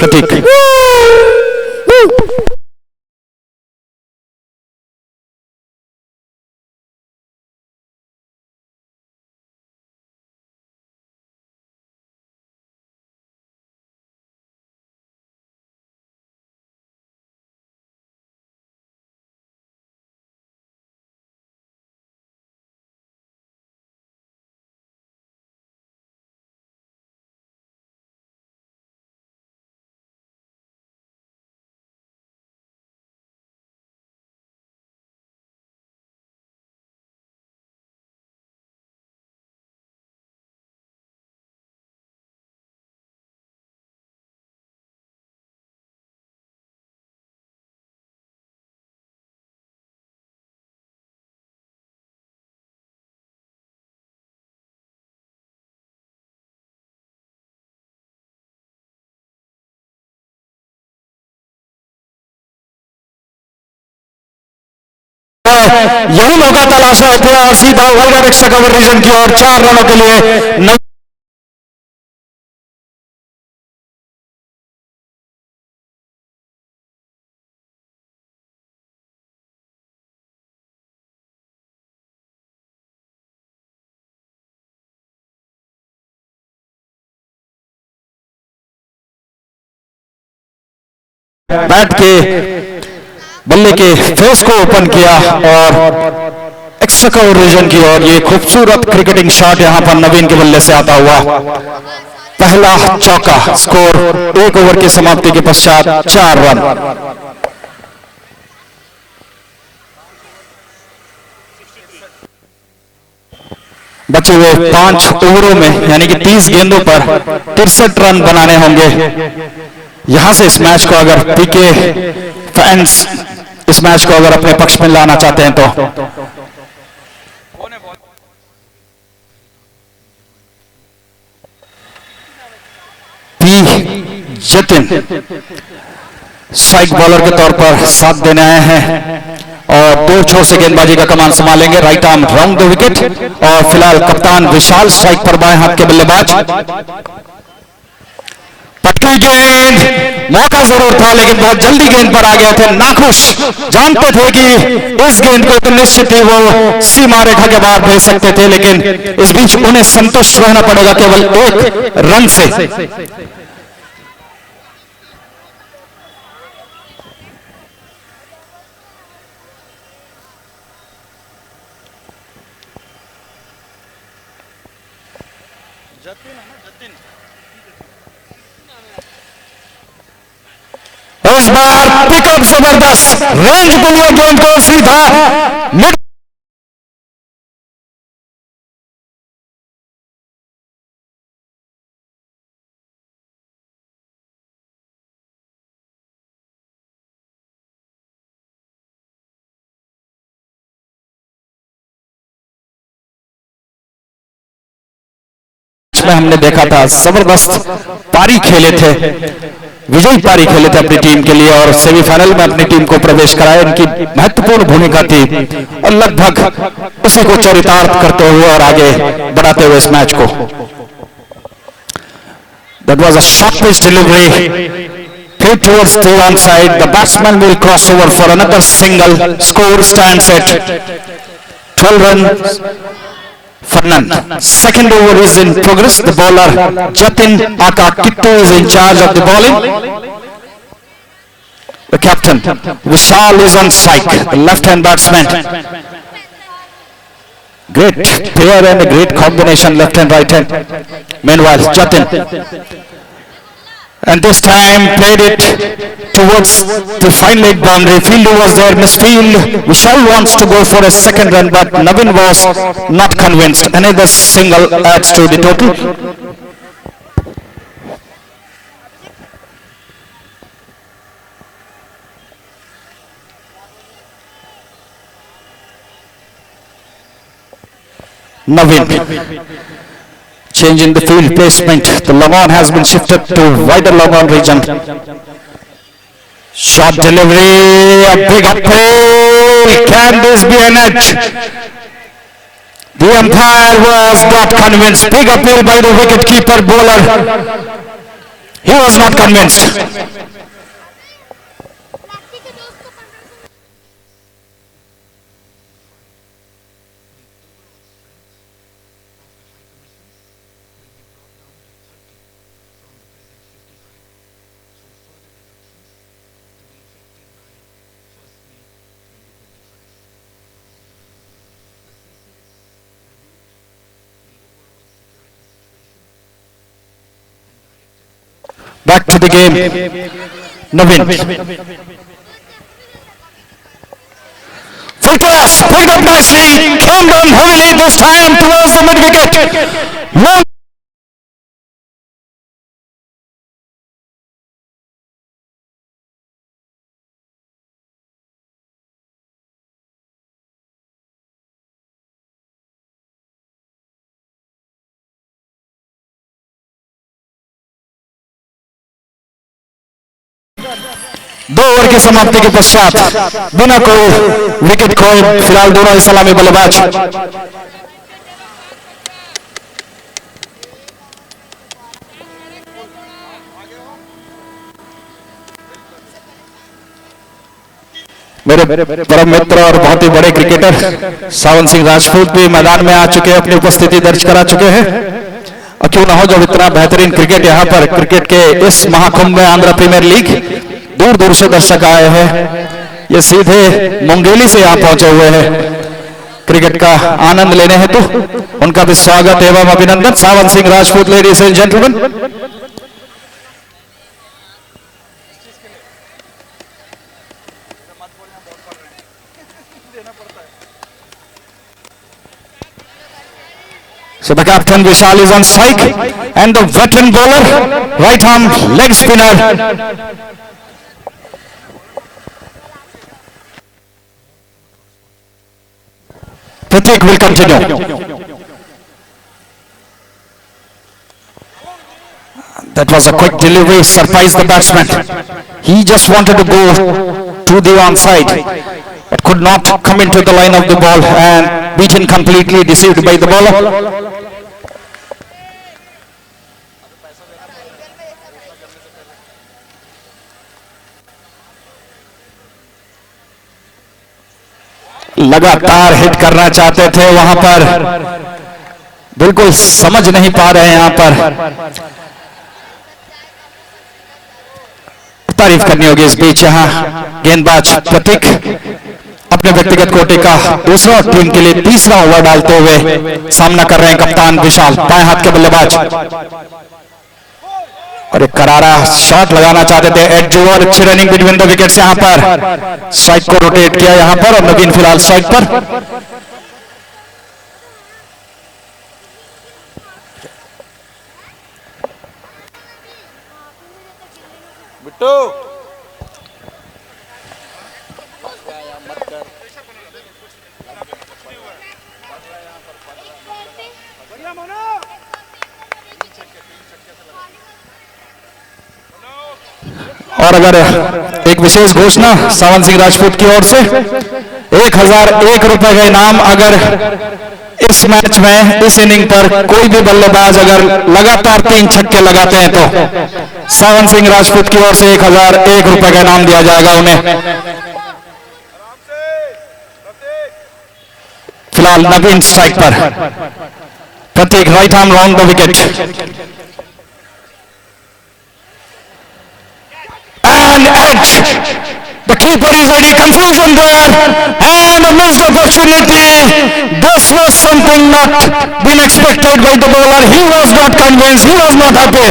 Speaker 1: प्रतीक यही मौका तलाशा होते हैं और सीधा वाइडर एक्स्ट्रा कवर रीजन की ओर 4 रनों के लिए। बैट के बल्ले के फेस को ओपन किया और एक्स्ट्रा कवर रीजन की ओर ये खूबसूरत क्रिकेटिंग शॉट यहां पर नवीन के बल्ले से आता हुआ। पहला चौका, स्कोर 1 ओवर की समाप्ति के पश्चात 4 रन। बचे हुए 5 ओवरों में यानी कि 30 गेंदों पर 63 रन बनाने होंगे। यहां से इस मैच को अगर पीके फैंस इस मैच को अगर अपने पक्ष में लाना चाहते हैं तो पी जतिन स्ट्राइक बॉलर के तौर पर साथ देने आए हैं और 2 छोर से गेंदबाजी का कमान संभालेंगे। Right arm round the wicket और फिलहाल कप्तान विशाल स्ट्राइक पर बाएं हाथ के बल्लेबाज। पटकी गेंद, मौका जरूर था लेकिन बहुत जल्दी गेंद पर आ गए थे नाखुश। जानते थे कि इस गेंद को तो निश्चित ही वो सीमा रेखा के बाहर भेज सकते थे, लेकिन इस बीच उन्हें संतुष्ट रहना पड़ेगा केवल 1 रन से। इस बार पिकअप जबरदस्त रेंज के लिए गेंद को सीधा मिड में हमने देखा था जबरदस्त पारी खेले थे, विजयी पारी खेले थे अपनी टीम के लिए और सेमीफाइनल में अपनी टीम को प्रवेश कराया। इनकी महत्वपूर्ण भूमिका थी और लगभग उसी को चरितार्थ करते हुए और आगे बढ़ाते हुए इस मैच को। That was a short pitch delivery, hit towards the one side. The batsman will cross over for another single. Score stands at 12 runs for none. Second over is in progress. The bowler Jatin Aka Kittu is in charge of the bowling. The captain Vishal is on strike, the left-hand batsman. Great pair and a great combination, left and right hand. Meanwhile Jatin And this time played it towards the fine leg boundary. Fielder was there, misfield. Vishal wants to go for a second run, but Navin was not convinced. Another single adds to the total. Navin changing the field placement. The long on has been shifted to wider long on region. Short delivery, a big appeal. Can this be an edge? The umpire was not convinced. Big appeal by the wicket keeper bowler. He was not convinced. Back to the game. Navin. Full toss. Picked up nicely. Came down heavily this time towards the mid wicket. Long दो over की समाप्ति के पश्चात बिना कोई wicket खोए फिलहाल दोनों ही सलामी बल्लेबाज मेरे परम मित्र और बहुत ही बड़े क्रिकेटर सावन सिंह राजपूत भी मैदान में आ चुके हैं, अपनी उपस्थिति दर्ज करा चुके हैं। और क्यों ना हो जब इतना बेहतरीन क्रिकेट यहाँ पर क्रिकेट के इस महाकुंभ में आंध्र प्रीमियर लीग दूर दूर से दर्शक आए हैं, ये सीधे मुंगेली से यहाँ पहुंचे हुए हैं क्रिकेट का आनंद लेने हेतु। उनका भी स्वागत एवं अभिनंदन। Sawan Singh Rajput, ladies and gentleman. So the captain Vishal is on strike and the veteran bowler, right arm leg spinner. Pratik will continue. That was a quick delivery, surprised the batsman. He just wanted to go to the onside, but could not come into the line of the ball and beaten completely, deceived by the bowler. लगातार hit करना चाहते थे वहां पर, बिल्कुल समझ नहीं पा रहे हैं यहां पर। तारीफ करनी होगी इस बीच यहां गेंदबाज प्रतीक अपने व्यक्तिगत कोटे का दूसरा और टीम के लिए तीसरा ओवर डालते हुए सामना कर रहे हैं कप्तान विशाल, बाएं हाथ के बल्लेबाज। और एक करारा शॉट लगाना चाहते थे, एज ओवर, अच्छी रनिंग बिटवीन द विकेट्स यहां पर। स्ट्राइक को रोटेट किया यहां पर और नवीन फिलहाल स्ट्राइक पर।
Speaker 3: बिट्टू
Speaker 1: और अगर एक विशेष घोषणा सावन सिंह राजपूत की ओर से 1001 रुपए का इनाम, अगर इस मैच में इस इनिंग पर कोई भी बल्लेबाज अगर लगातार 3 छक्के लगाते हैं तो सावन सिंह राजपूत की ओर से 1001 रुपए का इनाम दिया जाएगा उन्हें। फिलहाल नवीन स्ट्राइक पर, Prateek right arm round the wicket and edge. The keeper is ready, confusion there and a missed opportunity. This was something not been expected by the bowler. He was not convinced, he was not happy.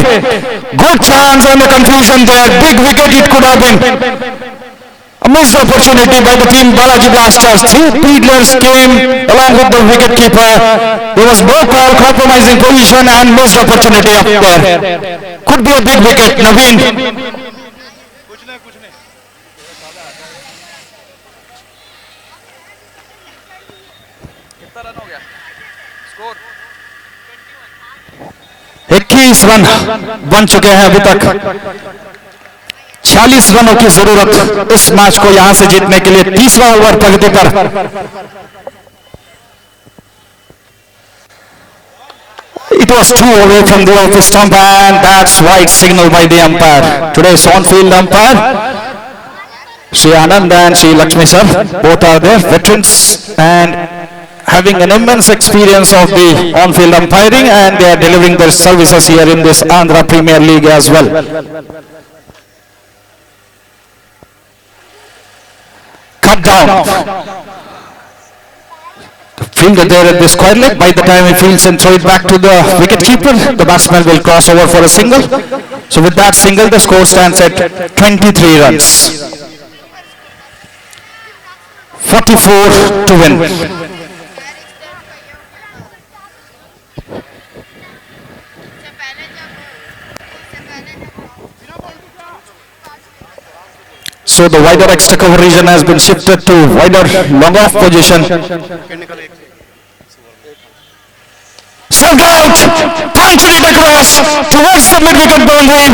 Speaker 1: Good chance and the confusion there. Big wicket it could have been. A missed opportunity by the team Balaji Blasters. Three fields came along with the wicket keeper. There was no call, compromising position and missed opportunity up there. Could be a big wicket. Naveen.
Speaker 2: कुछ नहीं कितना run हो गया score
Speaker 1: 21 run बन चुके हैं अभी तक। 40 रनों की जरूरत इस मैच को यहां से जीतने के लिए। 30वां ओवर प्रगति पर। It was too away from the off stump and that's right signal by the umpire. Today's on-field umpire, Shri Anand and Shri Lakshmi sir, both are there, veterans and having an immense experience of the on-field umpiring, and they are delivering their services here in this Andhra Premier League as well. Cut down. The fielder there at the square leg. By the time he fields and throw it back to the wicket keeper, the batsman will cross over for a single. So with that single, the score stands at 23 runs. 44 to win. So the wider extra cover region has been shifted to wider long off position. Served out, punted it across towards the mid-wicket boundary.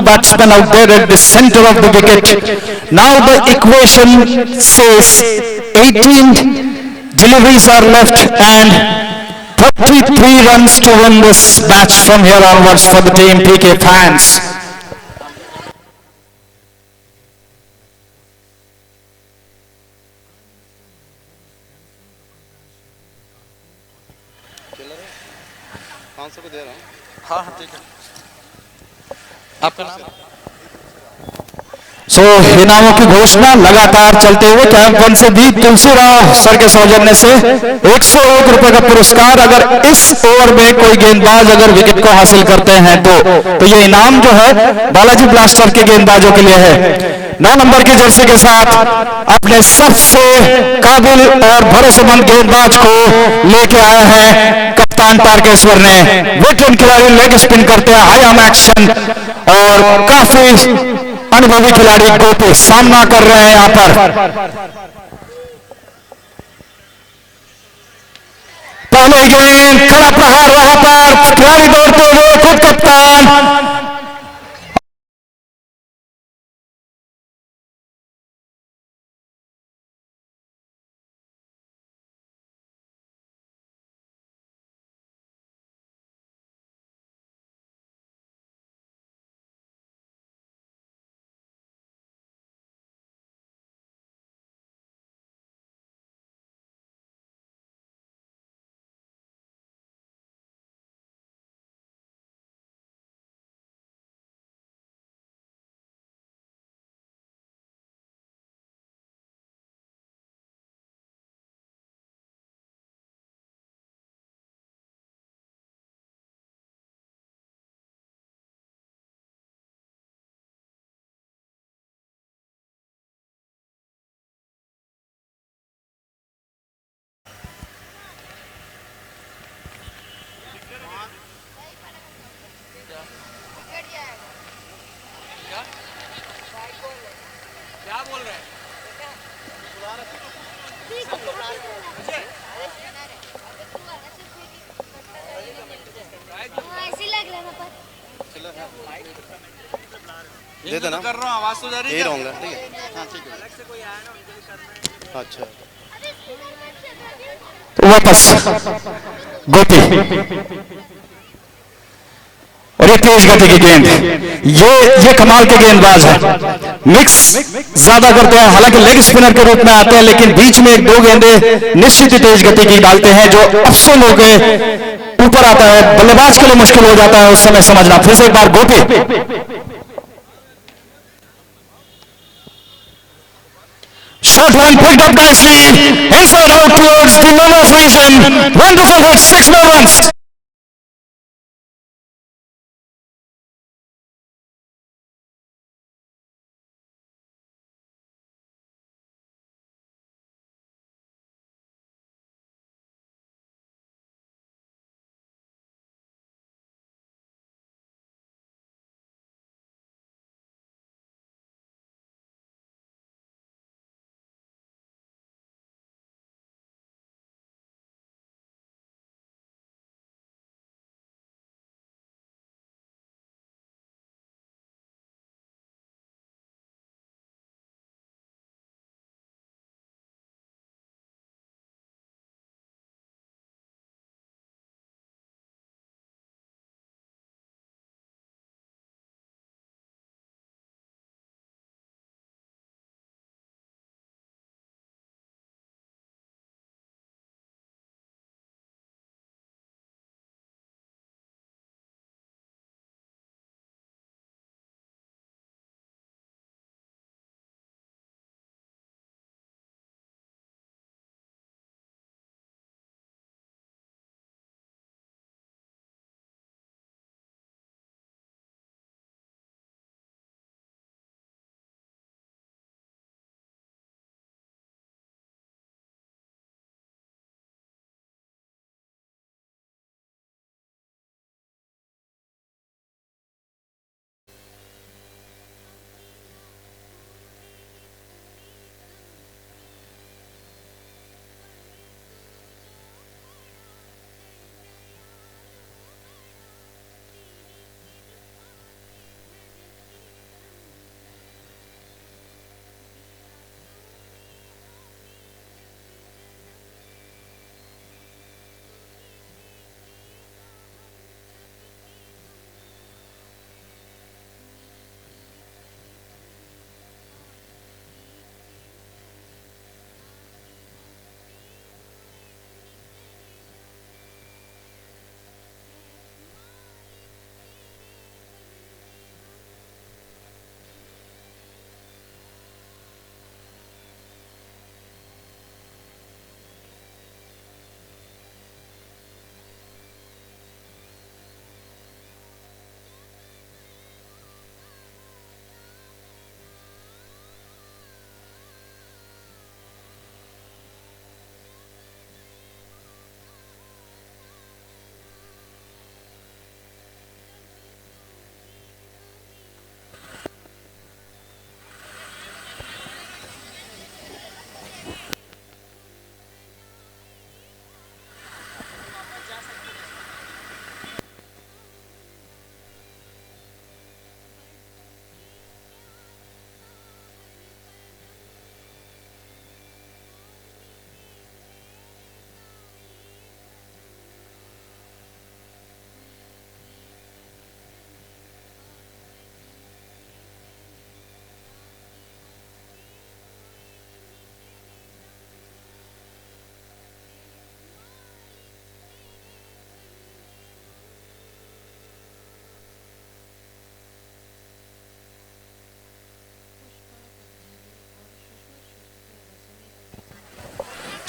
Speaker 1: Batsman out there at the center of the wicket. Now the equation says 18 deliveries are left and 33 runs to win this match from here onwards for the team PK fans. सो इनामों की घोषणा लगातार चलते हुए camp 1 से भी तुलसीराव sir के सौजन्य से 101 रुपए का पुरस्कार। अगर इस ओवर में कोई गेंदबाज अगर विकेट को हासिल करते हैं तो ये इनाम जो है बालाजी ब्लास्टर के गेंदबाजों के लिए है। 9 नंबर की जर्सी के साथ अपने सबसे काबिल और भरोसेमंद गेंदबाज को लेके आए हैं कप्तान तारकेश्वर ने। वेटरन खिलाड़ी लेग स्पिन करते हैं, हाई आर्म एक्शन, और काफी अनुभवी खिलाड़ी गोपी सामना कर रहे हैं यहां पर। पहले गेंद, कड़ा प्रहार वहां पर, खिलाड़ी दौड़ते हुए, खुद कप्तान
Speaker 3: दे देना कर रहा हूं, आवाज तो जा रही है। रहूंगा ठीक है। हां ठीक है। अलग से कोई आया ना उनके भी करना है। अच्छा वापस गोपी, और
Speaker 1: बड़ी तेज गति की गेंद, ये कमाल के गेंदबाज है। मिक्स ज्यादा करते हैं, हालांकि लेग स्पिनर के रूप में आते हैं, लेकिन बीच में एक दो गेंदें निश्चित ही तेज गति की डालते हैं जो अपस्विंग होकर ऊपर आता है। बल्लेबाज के लिए मुश्किल हो जाता है उस समय समझना। फिर से एक बार गोपी, shot one picked up nicely inside out towards the run-off region. Wonderful hit, 6 more runs.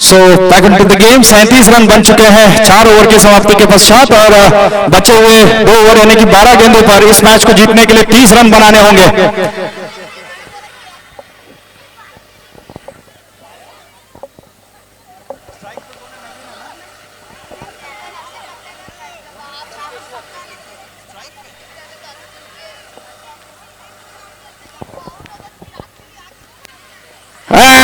Speaker 1: So back into the game. 37 run बन चुके हैं 4 ओवर की समाप्ति के पश्चात, और बचे हुए 2 ओवर यानी कि 12 गेंदों पर इस मैच को जीतने के लिए 30 रन बनाने होंगे।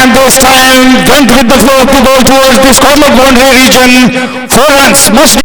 Speaker 1: And this time went with the flow of the ball towards this corner boundary region. 4 runs must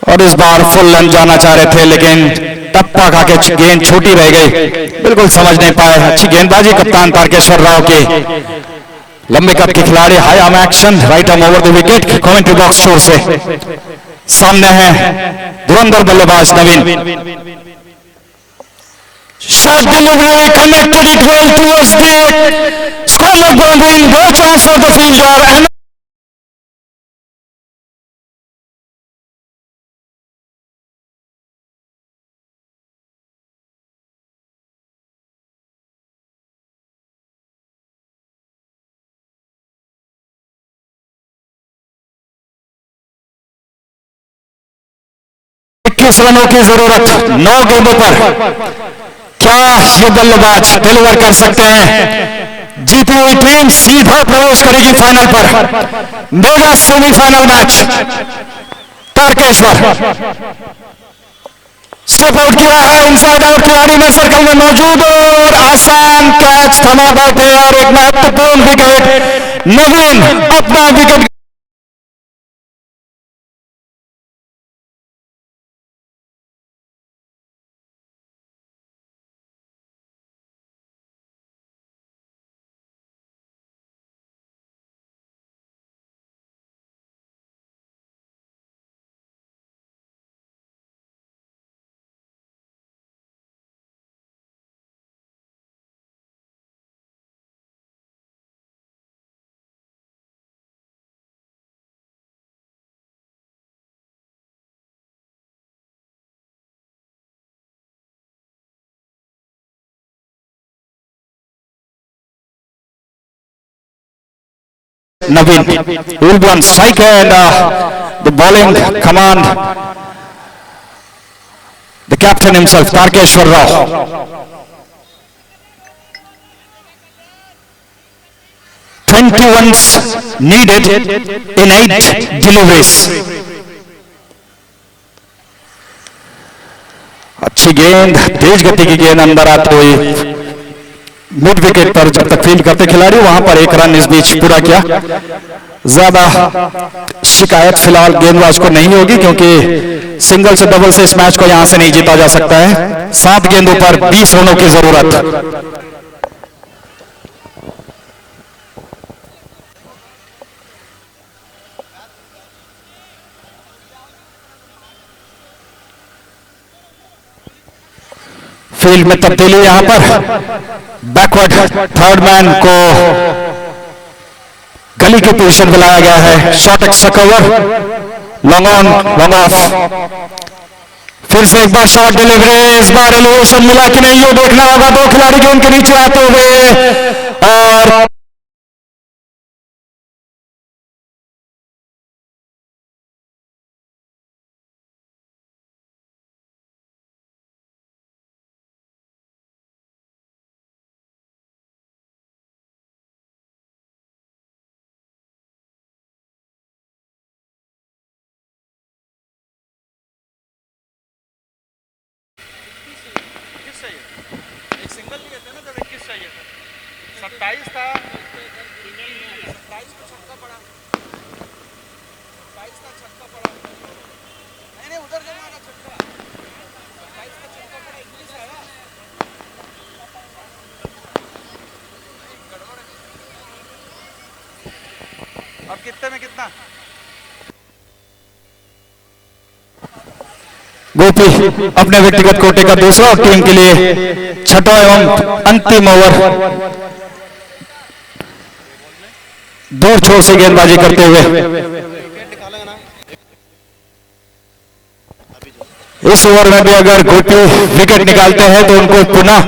Speaker 1: और इस बार फुल लेंथ जाना चाह रहे थे लेकिन टप्पा खा के गेंद छोटी रह गई, बिल्कुल समझ नहीं पाए। अच्छी गेंदबाजी कप्तान तारकेश्वर राव की। लंबे कद के खिलाड़ी, high arm action, right arm over the wicket. Commentary box छोर से सामने है धुरंधर बल्लेबाज नवीन। Shot delivery connected it well towards the square boundary. No chance for the fielder. And इक्कीस रनों की जरूरत 9 गेंदों पर। क्या ये बल्लेबाज डिलीवर कर सकते हैं? जीती हुई टीम सीधा प्रवेश करेगी फाइनल पर। Mega semifinal match. Tarakeshwar step out किया है, इनसाइड आउट खिलाड़ी में सर्कल में मौजूद और आसान कैच थमा बैठे और एक महत्वपूर्ण विकेट। नवीन अपना wicket Naveen will be on strike and the bowling command, the captain himself, Tarkeshwar Rao. 20 runs needed in 8 deliveries. अच्छी गेंद, तेज गति की गेंद अंदर आती हुई मिड विकेट पर जब तक फील्ड करते खिलाड़ी, वहां पर 1 रन इस बीच पूरा किया। ज्यादा शिकायत फिलहाल गेंदबाज को नहीं होगी क्योंकि सिंगल से डबल से इस मैच को यहां से नहीं जीता जा सकता है। 7 गेंदों पर 20 रनों की जरूरत। फील्ड में तब्दीली यहां पर, बैकवर्ड थर्ड मैन को गली की पोजीशन में लाया गया है। Short extra cover, long on long off. फिर से एक बार शॉर्ट डिलीवरी, इस बार एलिवेशन मिला कि नहीं ये देखना होगा। 2 खिलाड़ी जो उनके नीचे आते हुए और
Speaker 2: एक सिंगल नहीं कहते ना, जब 21 चाहिए था, 27 था, 27 को छक्का पड़ा, 27 का छक्का पड़ा, नहीं उधर से मारा छक्का, 27 का छक्का पड़ा, 21 आया। अब कितने में कितना?
Speaker 1: गोपी अपने व्यक्तिगत कोटे का दूसरा और टीम के लिए छठा एवं अंतिम ओवर दूर छोर से गेंदबाजी करते हुए इस ओवर में भी अगर गोपी विकेट निकालते हैं तो उनको पुनः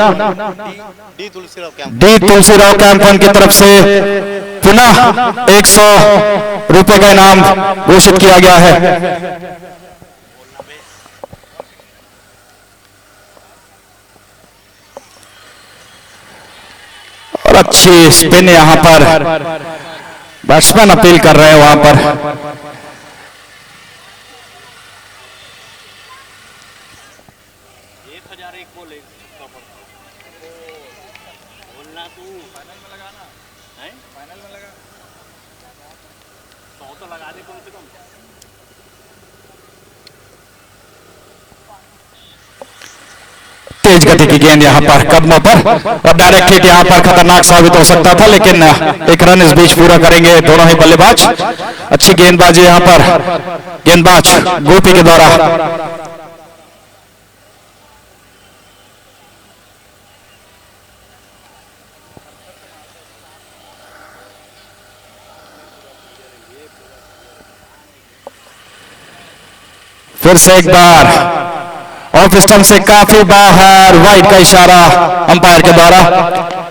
Speaker 1: डी तुलसीराव कैंपन की तरफ से पुनः 100 रुपए का इनाम घोषित किया गया है। और अच्छी स्पिन यहां पर बैट्समैन अपील कर रहे हैं वहां पर। तेज गति की गेंद यहां पर कदमों पर, और डायरेक्ट हिट यहां पर खतरनाक साबित हो सकता था, लेकिन एक रन इस बीच पूरा करेंगे दोनों ही बल्लेबाज। अच्छी गेंदबाजी यहां पर गेंदबाज गोपी के द्वारा। फिर से एक बार ऑफ स्टंप से काफी बाहर, वाइड का इशारा अंपायर के द्वारा।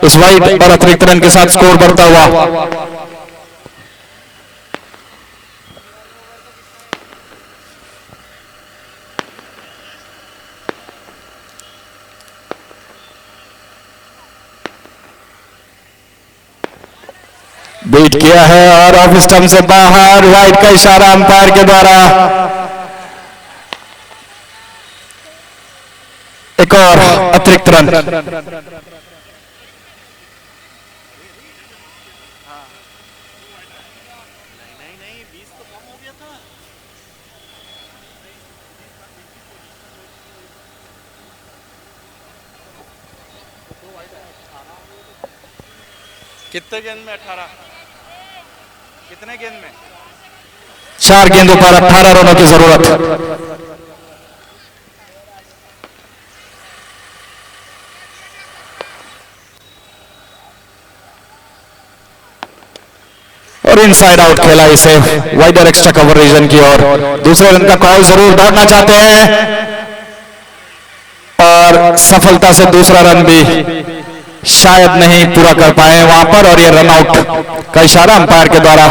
Speaker 1: इस वाइड और अतिरिक्त रन के साथ स्कोर बढ़ता हुआ। बीट किया है और ऑफ स्टंप से बाहर, वाइड का इशारा अंपायर के द्वारा। एक और अतिरिक्त रन।
Speaker 2: कितने गेंद में 18? कितने गेंद में?
Speaker 1: 4 गेंदों पर 18 रनों की जरूरत। और इनसाइड आउट खेला इसे, वाइडर एक्स्ट्रा कवर रीजन की ओर। दूसरे रन का कॉल जरूर दौड़ना चाहते हैं और सफलता से दूसरा रन भी शायद नहीं पूरा कर पाए वहां पर, और ये रन आउट का इशारा अंपायर के द्वारा।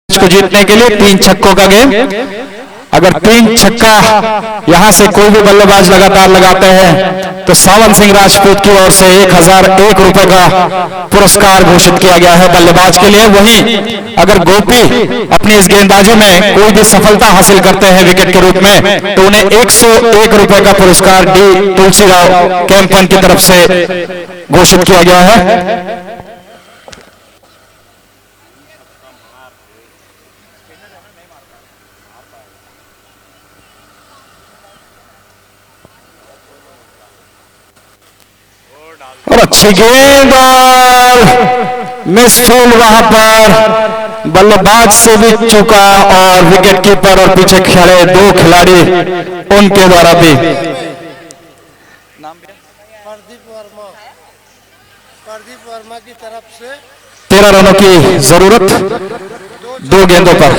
Speaker 1: को जीतने के लिए 3 छक्कों का गेम। अगर 3 छक्का यहां से कोई भी बल्लेबाज लगातार लगाते हैं तो सावन सिंह राजपूत की ओर से 1001 रुपए का पुरस्कार घोषित किया गया है बल्लेबाज के लिए। वहीं अगर गोपी अपनी इस गेंदबाजी में कोई भी सफलता हासिल करते हैं विकेट के रूप में, तो उन्हें 101 रुपए का पुरस्कार डी तुलसीराव कैंपन की तरफ से घोषित किया गया है। और अच्छी गेंद और मिस फील्ड वहां पर, बल्लेबाज से भी चूका और विकेट कीपर और पीछे खड़े 2 खिलाड़ी उनके द्वारा भी।
Speaker 8: प्रदीप वर्मा की तरफ से
Speaker 1: 13 रनों की जरूरत 2 गेंदों पर।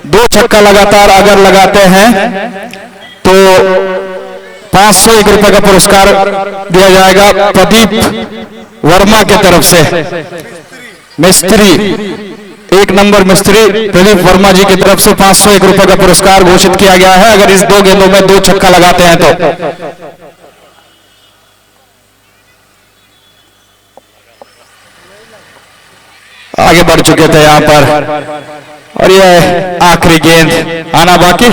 Speaker 1: 2 छक्का लगातार अगर लगाते हैं तो 501 रुपए का पुरस्कार दिया जाएगा प्रदीप वर्मा की तरफ से। मिस्त्री, 1 नंबर मिस्त्री प्रदीप वर्मा जी की तरफ से 501 रुपए का पुरस्कार घोषित किया गया है अगर इस 2 गेंदों में 2 छक्का लगाते हैं तो। आगे बढ़ चुके थे यहां पर और यह आखिरी गेंद आना बाकी।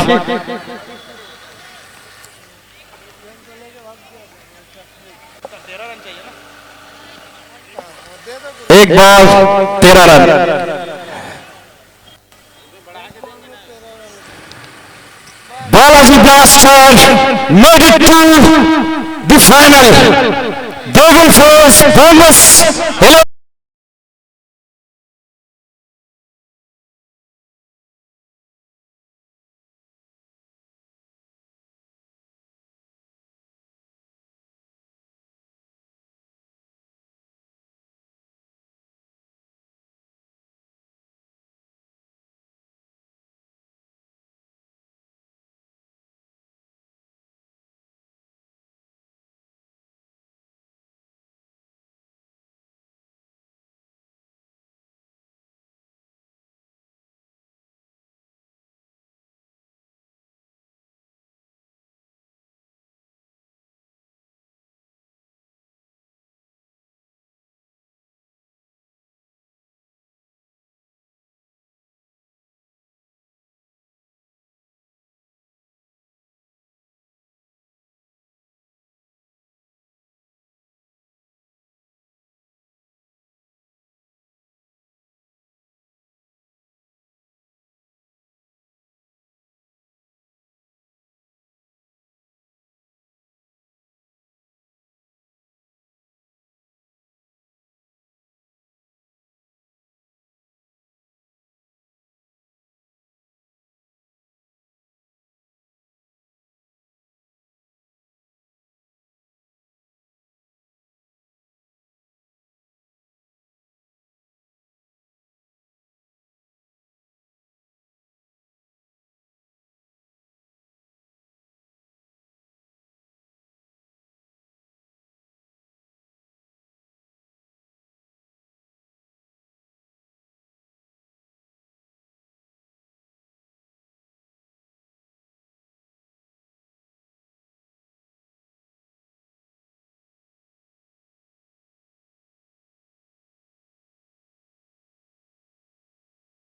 Speaker 1: एक ball 13 run. Balaji Blaster made it to the final. They will face bonus